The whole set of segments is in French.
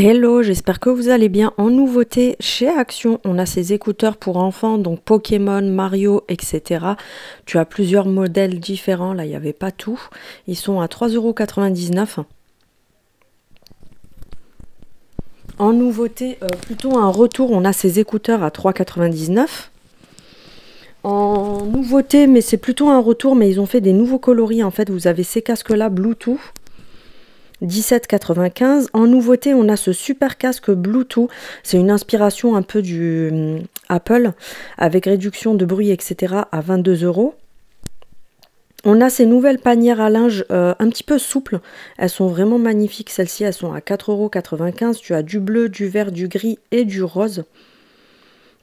Hello, j'espère que vous allez bien. En nouveauté, chez Action, on a ces écouteurs pour enfants, donc Pokémon, Mario, etc. Tu as plusieurs modèles différents, là il n'y avait pas tout. Ils sont à 3,99 €. En nouveauté, plutôt un retour, on a ces écouteurs à 3,99 €. En nouveauté, mais c'est plutôt un retour, mais ils ont fait des nouveaux coloris. En fait, vous avez ces casques-là Bluetooth. 17,95 €. En nouveauté, on a ce super casque Bluetooth. C'est une inspiration un peu du Apple, avec réduction de bruit, etc. à 22 €. On a ces nouvelles panières à linge un petit peu souples. Elles sont vraiment magnifiques. Celles-ci, elles sont à 4,95 €. Tu as du bleu, du vert, du gris et du rose.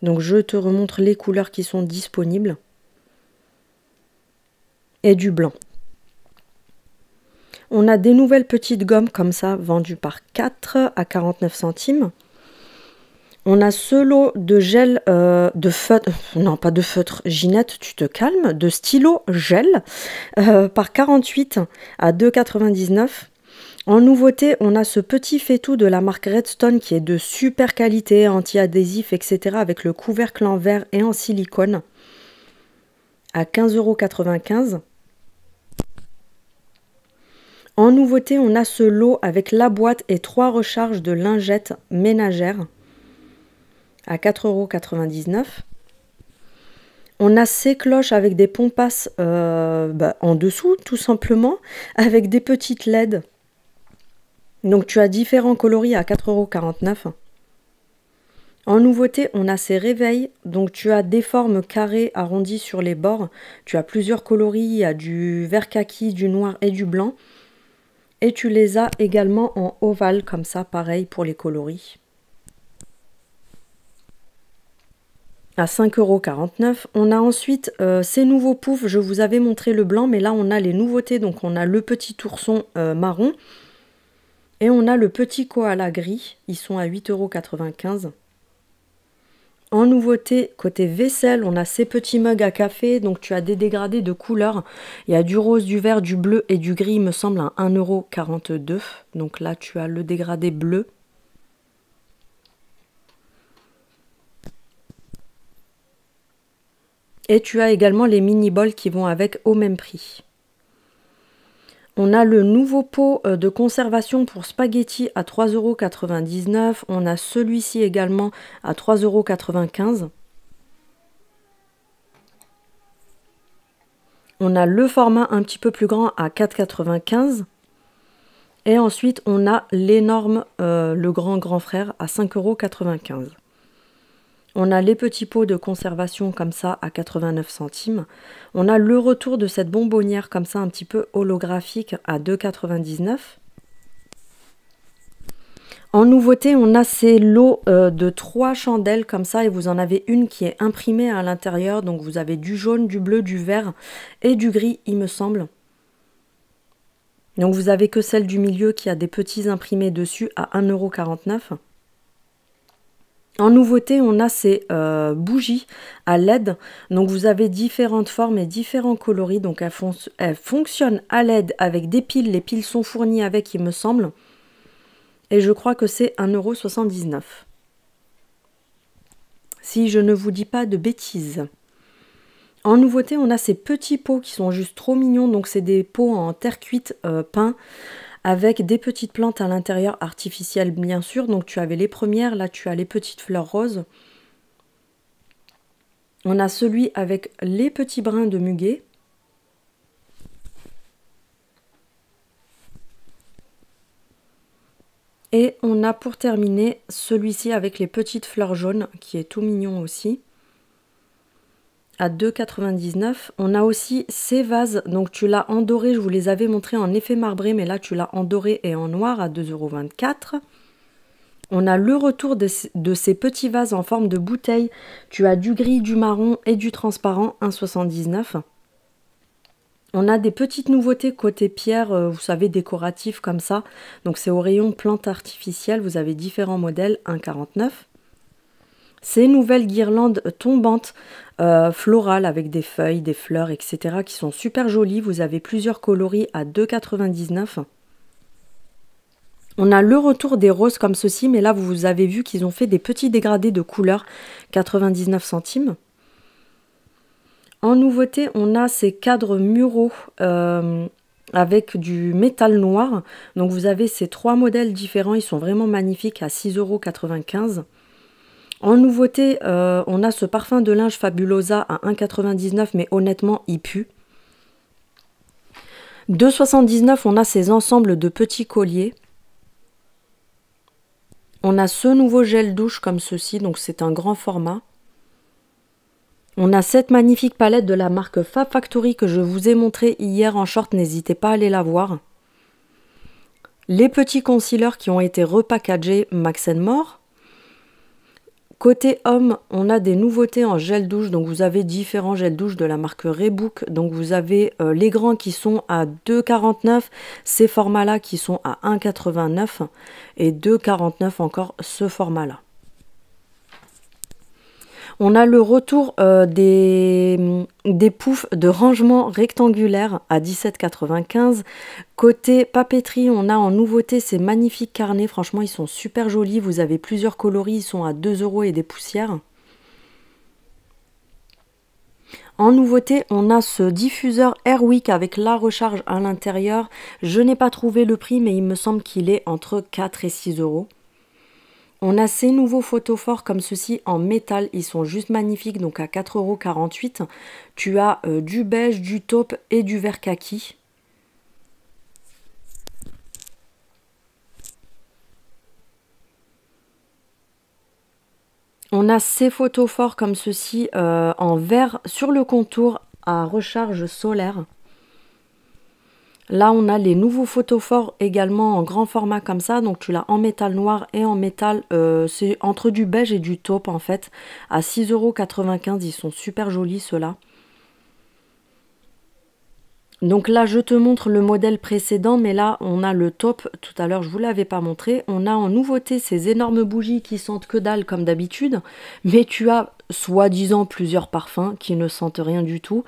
Donc, je te remontre les couleurs qui sont disponibles. Et du blanc. On a des nouvelles petites gommes comme ça, vendues par 4 à 49 centimes. On a ce lot de gel, de feutre, non pas de feutre, Ginette, tu te calmes, de stylo gel par 48 à 2,99 €. En nouveauté, on a ce petit faitout de la marque Redstone qui est de super qualité, anti-adhésif, etc. avec le couvercle en verre et en silicone à 15,95 €. En nouveauté, on a ce lot avec la boîte et 3 recharges de lingettes ménagères à 4,99 €. On a ces cloches avec des pompasses en dessous, tout simplement, avec des petites LED. Donc tu as différents coloris à 4,49 €. En nouveauté, on a ces réveils. Donc tu as des formes carrées arrondies sur les bords. Tu as plusieurs coloris, il y a du vert kaki, du noir et du blanc. Et tu les as également en ovale, comme ça, pareil pour les coloris. À 5,49 €. On a ensuite ces nouveaux poufs. Je vous avais montré le blanc, mais là, on a les nouveautés. Donc, on a le petit ourson marron et on a le petit koala gris. Ils sont à 8,95 €. En nouveauté, côté vaisselle, on a ces petits mugs à café. Donc, tu as des dégradés de couleurs. Il y a du rose, du vert, du bleu et du gris, il me semble, à 1,42 €. Donc là, tu as le dégradé bleu. Et tu as également les mini-bols qui vont avec au même prix. On a le nouveau pot de conservation pour spaghettis à 3,99 €. On a celui-ci également à 3,95 €. On a le format un petit peu plus grand à 4,95 €. Et ensuite, on a l'énorme, le grand frère à 5,95 €. On a les petits pots de conservation comme ça à 89 centimes. On a le retour de cette bonbonnière comme ça un petit peu holographique à 2,99 €. En nouveauté, on a ces lots de 3 chandelles comme ça et vous en avez une qui est imprimée à l'intérieur. Donc vous avez du jaune, du bleu, du vert et du gris, il me semble. Donc vous avez que celle du milieu qui a des petits imprimés dessus à 1,49 €. En nouveauté, on a ces bougies à LED. Donc, vous avez différentes formes et différents coloris. Donc, elles fonctionnent à LED avec des piles. Les piles sont fournies avec, il me semble. Et je crois que c'est 1,79 €. Si je ne vous dis pas de bêtises. En nouveauté, on a ces petits pots qui sont juste trop mignons. Donc, c'est des pots en terre cuite peints, avec des petites plantes à l'intérieur, artificielles bien sûr. Donc tu avais les premières, là tu as les petites fleurs roses. On a celui avec les petits brins de muguet. Et on a pour terminer celui-ci avec les petites fleurs jaunes, qui est tout mignon aussi, à 2,99 €. On a aussi ces vases, donc tu l'as en doré, je vous les avais montrés en effet marbré, mais là tu l'as en doré et en noir à 2,24 €. On a le retour de ces petits vases en forme de bouteille. Tu as du gris, du marron et du transparent, 1,79 €. On a des petites nouveautés côté pierre, vous savez, décoratifs comme ça. Donc c'est au rayon plantes artificielles, vous avez différents modèles, 1,49 €. Ces nouvelles guirlandes tombantes florales avec des feuilles, des fleurs, etc. qui sont super jolies. Vous avez plusieurs coloris à 2,99 €. On a le retour des roses comme ceci, mais là vous avez vu qu'ils ont fait des petits dégradés de couleur, 99 centimes. En nouveauté, on a ces cadres muraux avec du métal noir. Donc vous avez ces 3 modèles différents, ils sont vraiment magnifiques à 6,95 €. En nouveauté, on a ce parfum de linge Fabulosa à 1,99 €, mais honnêtement, il pue. 2,79 €, on a ces ensembles de petits colliers. On a ce nouveau gel douche comme ceci, donc c'est un grand format. On a cette magnifique palette de la marque Fab Factory que je vous ai montré hier en short, n'hésitez pas à aller la voir. Les petits concealers qui ont été repackagés Max More. Côté homme, on a des nouveautés en gel douche, donc vous avez différents gels douche de la marque Rebook. Donc vous avez les grands qui sont à 2,49 €, ces formats-là qui sont à 1,89 € et 2,49 € encore ce format-là. On a le retour des poufs de rangement rectangulaire à 17,95 €. Côté papeterie, on a en nouveauté ces magnifiques carnets. Franchement, ils sont super jolis. Vous avez plusieurs coloris. Ils sont à 2 € et des poussières. En nouveauté, on a ce diffuseur Airwick avec la recharge à l'intérieur. Je n'ai pas trouvé le prix, mais il me semble qu'il est entre 4 et 6 €. On a ces nouveaux photophores comme ceci en métal, ils sont juste magnifiques, donc à 4,48 €. Tu as du beige, du taupe et du vert kaki. On a ces photophores comme ceci en vert sur le contour à recharge solaire. Là, on a les nouveaux photophores également en grand format comme ça. Donc, tu l'as en métal noir et en métal, c'est entre du beige et du taupe en fait. À 6,95 €, ils sont super jolis ceux-là. Donc là, je te montre le modèle précédent, mais là, on a le taupe. Tout à l'heure, je ne vous l'avais pas montré. On a en nouveauté ces énormes bougies qui sentent que dalle comme d'habitude. Mais tu as soi-disant plusieurs parfums qui ne sentent rien du tout.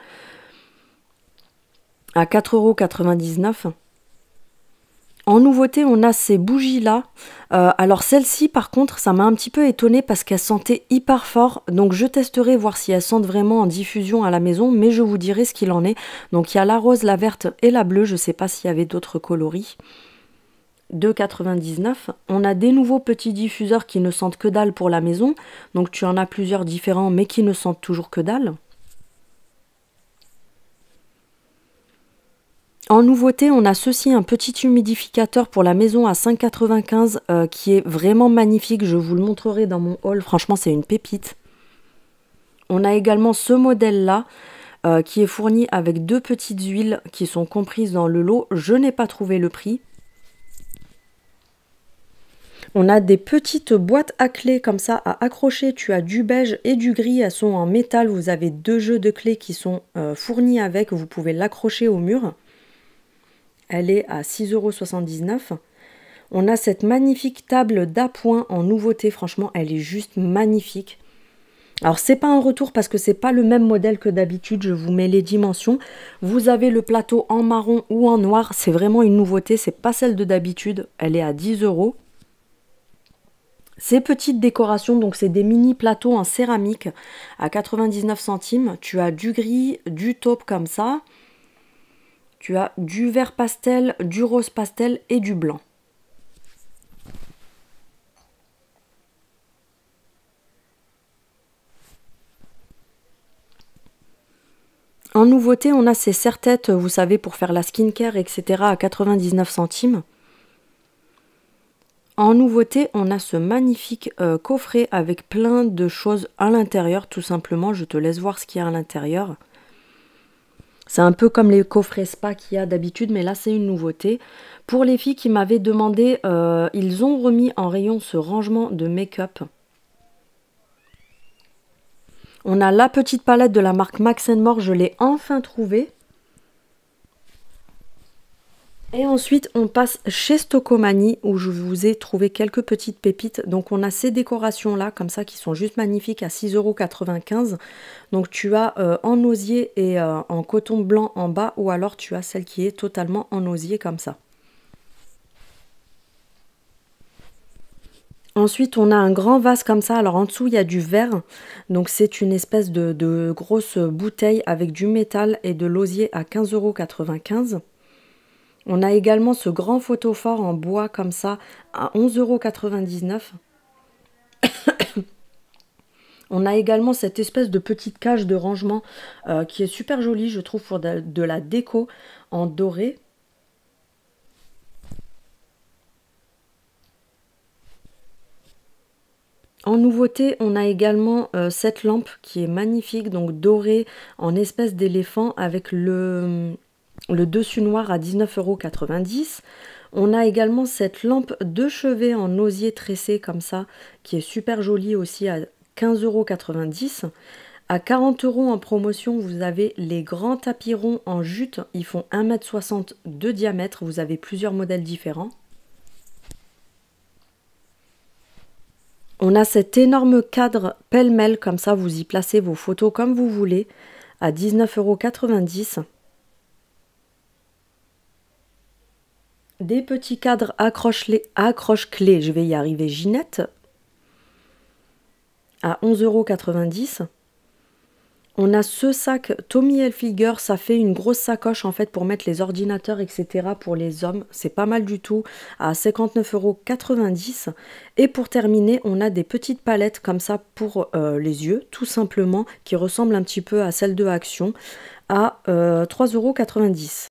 À 4,99 €. En nouveauté, on a ces bougies-là. Alors celle-ci, par contre, ça m'a un petit peu étonnée parce qu'elle sentait hyper fort. Donc je testerai voir si elles sentent vraiment en diffusion à la maison, mais je vous dirai ce qu'il en est. Donc il y a la rose, la verte et la bleue. Je ne sais pas s'il y avait d'autres coloris. 2,99 €. On a des nouveaux petits diffuseurs qui ne sentent que dalle pour la maison. Donc tu en as plusieurs différents, mais qui ne sentent toujours que dalle. En nouveauté, on a ceci, un petit humidificateur pour la maison à 5,95 € qui est vraiment magnifique. Je vous le montrerai dans mon haul. Franchement, c'est une pépite. On a également ce modèle-là qui est fourni avec 2 petites huiles qui sont comprises dans le lot. Je n'ai pas trouvé le prix. On a des petites boîtes à clés comme ça à accrocher. Tu as du beige et du gris. Elles sont en métal. Vous avez 2 jeux de clés qui sont fournis avec. Vous pouvez l'accrocher au mur. Elle est à 6,79 €. On a cette magnifique table d'appoint en nouveauté. Franchement, elle est juste magnifique. Alors, c'est pas un retour parce que c'est pas le même modèle que d'habitude. Je vous mets les dimensions. Vous avez le plateau en marron ou en noir. C'est vraiment une nouveauté. C'est pas celle de d'habitude. Elle est à 10 €. Ces petites décorations, donc c'est des mini plateaux en céramique à 99 centimes. Tu as du gris, du taupe comme ça. Tu as du vert pastel, du rose pastel et du blanc. En nouveauté, on a ces serre-têtes, vous savez, pour faire la skincare, etc. à 99 centimes. En nouveauté, on a ce magnifique coffret avec plein de choses à l'intérieur, tout simplement. Je te laisse voir ce qu'il y a à l'intérieur. C'est un peu comme les coffrets spa qu'il y a d'habitude, mais là c'est une nouveauté. Pour les filles qui m'avaient demandé, ils ont remis en rayon ce rangement de make-up. On a la petite palette de la marque Max More, je l'ai enfin trouvée. Et ensuite, on passe chez Stocomanie où je vous ai trouvé quelques petites pépites. Donc, on a ces décorations-là, comme ça, qui sont juste magnifiques à 6,95 €. Donc, tu as en osier et en coton blanc en bas ou alors tu as celle qui est totalement en osier comme ça. Ensuite, on a un grand vase comme ça. Alors en dessous, il y a du verre. Donc c'est une espèce de grosse bouteille avec du métal et de l'osier à 15,95 €. On a également ce grand photophore en bois comme ça à 11,99 €. On a également cette espèce de petite cage de rangement qui est super jolie, je trouve, pour de la déco en doré. En nouveauté, on a également cette lampe qui est magnifique, donc dorée en espèce d'éléphant avec le dessus noir à 19,90 €. On a également cette lampe de chevet en osier tressé comme ça, qui est super jolie aussi à 15,90 €. À 40 € en promotion, vous avez les grands tapis ronds en jute. Ils font 1,60 m de diamètre. Vous avez plusieurs modèles différents. On a cet énorme cadre pêle-mêle, comme ça vous y placez vos photos comme vous voulez, à 19,90 €. Des petits cadres accroche-clés, je vais y arriver, Ginette, à 11,90 €. On a ce sac Tommy Hilfiger, ça fait une grosse sacoche en fait pour mettre les ordinateurs, etc. pour les hommes. C'est pas mal du tout, à 59,90 €. Et pour terminer, on a des petites palettes comme ça pour les yeux, tout simplement, qui ressemblent un petit peu à celles de Action, à 3,90 €.